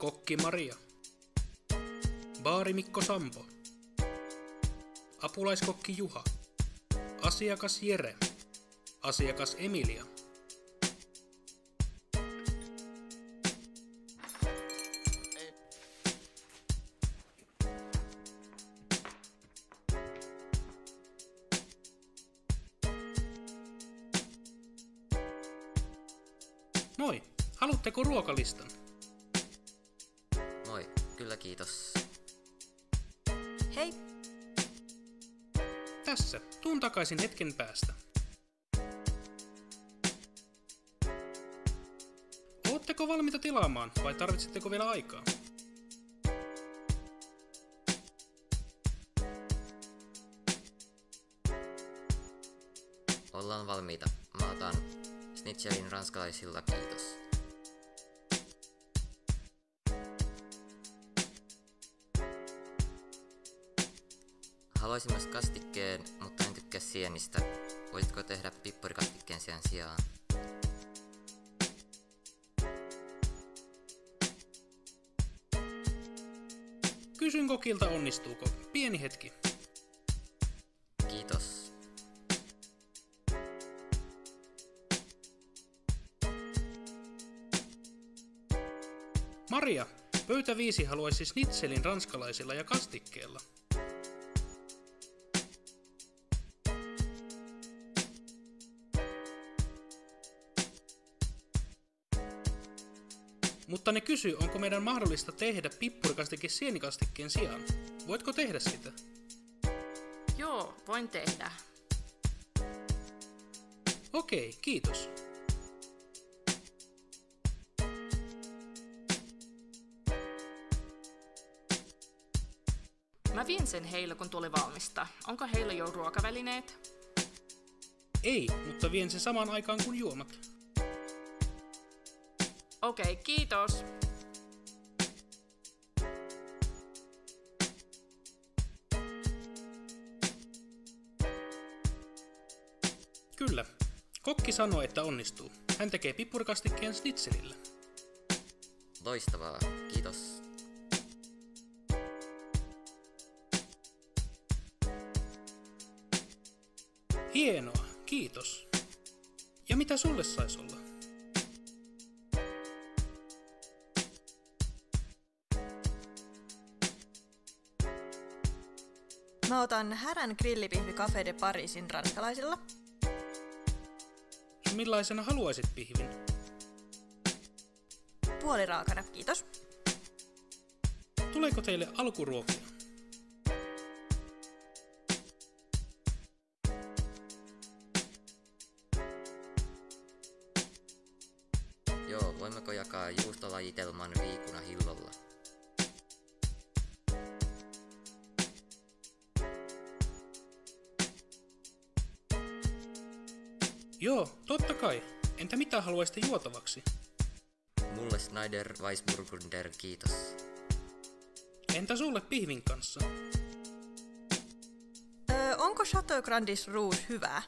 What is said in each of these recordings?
Kokki Maria. Baarimikko Sampo. Apulaiskokki Juha. Asiakas Jere. Asiakas Emilia. Moi, haluatteko ruokalistan? Moi, kyllä kiitos. Hei! Tässä, tuun takaisin hetken päästä. Ootteko valmiita tilaamaan vai tarvitsetteko vielä aikaa? Ollaan valmiita. Mä otan schnitzelin ranskalaisilla, kiitos. Haluaisin myös kastikkeen, mutta en tykkää sienistä. Voisitko tehdä pippurikastikkeen sen sijaan? Kysyn kokilta onnistuuko. Pieni hetki. Kiitos. Maria, pöytä 5 haluaisi schnitzelin ranskalaisilla ja kastikkeella. Mutta ne kysyy, onko meidän mahdollista tehdä pippurikastike sienikastikkeen sijaan. Voitko tehdä sitä? Joo, voin tehdä. Okei, kiitos. Mä vien sen heille, kun tuli valmista. Onko heillä jo ruokavälineet? Ei, mutta vien sen samaan aikaan kuin juomat. Okei, kiitos. Kyllä. Kokki sanoi, että onnistuu. Hän tekee pippurikastikkeen schnitzelillä. Loistavaa, kiitos. Hienoa, kiitos. Ja mitä sulle sais olla? Mä otan härän grillipihvi Café de Parisin ranskalaisilla. Millaisena haluaisit pihvin? Puoliraakana, kiitos. Tuleeko teille alkuruokia? Joo, voimmeko jakaa juustolajitelman viikuna hillolla? Joo, totta kai. Entä mitä haluaisitte juotavaksi? Mulle Schneider Weissburgunder, kiitos. Entä sulle pihvin kanssa? Onko Chateau Grandis Rouge hyvää?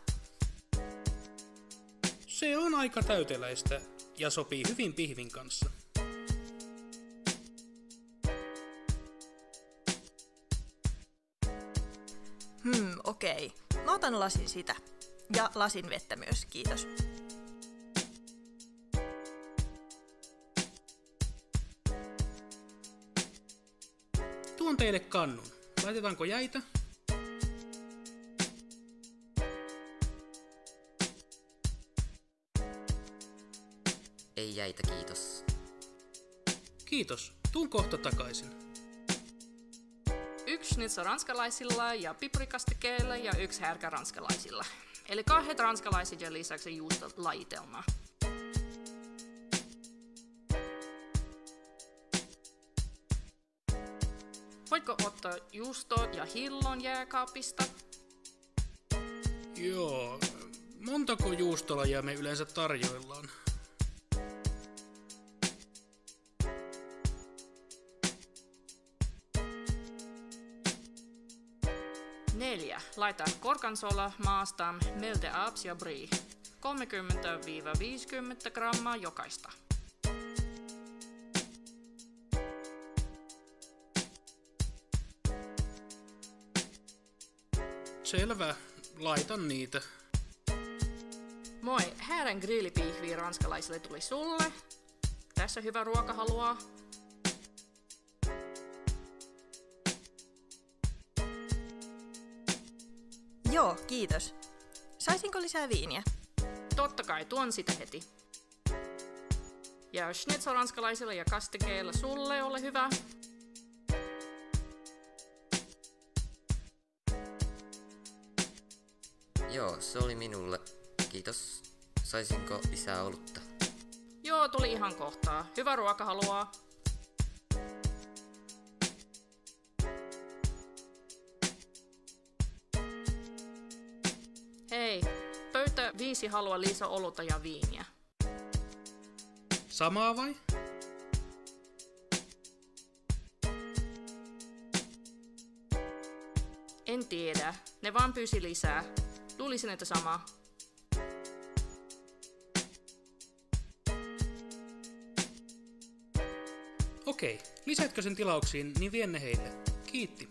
Se on aika täyteläistä ja sopii hyvin pihvin kanssa. Okei. Mä otan lasin sitä. Ja lasin vettä myös, kiitos. Tuon teille kannun. Laitetaanko jäitä? Ei jäitä, kiitos. Kiitos. Tuun kohta takaisin. 1 schnitzel ranskalaisilla ja pippurikastikeella ja 1 härkä ranskalaisilla. Eli 2 ranskalaiset ja lisäksi juustolajitelmaa. Voitko ottaa juusto ja hillon jääkaapista? Joo. Montako juustolajia me yleensä tarjoillaan? Laita gorgonzola, maastam, melte apps ja brie. 30-50 grammaa jokaista. Selvä, laitan niitä. Moi, häärän grillipihviä ranskalaisille tuli sulle. Tässä hyvä ruokahalua. Joo, kiitos. Saisinko lisää viiniä? Totta kai, tuon sitä heti. Ja schnitzel ranskalaisille ja kastikeilla sulle, ole hyvä. Joo, se oli minulle. Kiitos. Saisinko lisää olutta? Joo, tuli ihan kohtaa. Hyvä ruokahalua. Hei, pöytä 5 halua lisää olutta ja viiniä. Samaa vai? En tiedä, ne vaan pyysi lisää. Luulisin, että sama. Okei, lisätkö sen tilauksiin, niin vien ne heille. Kiitti.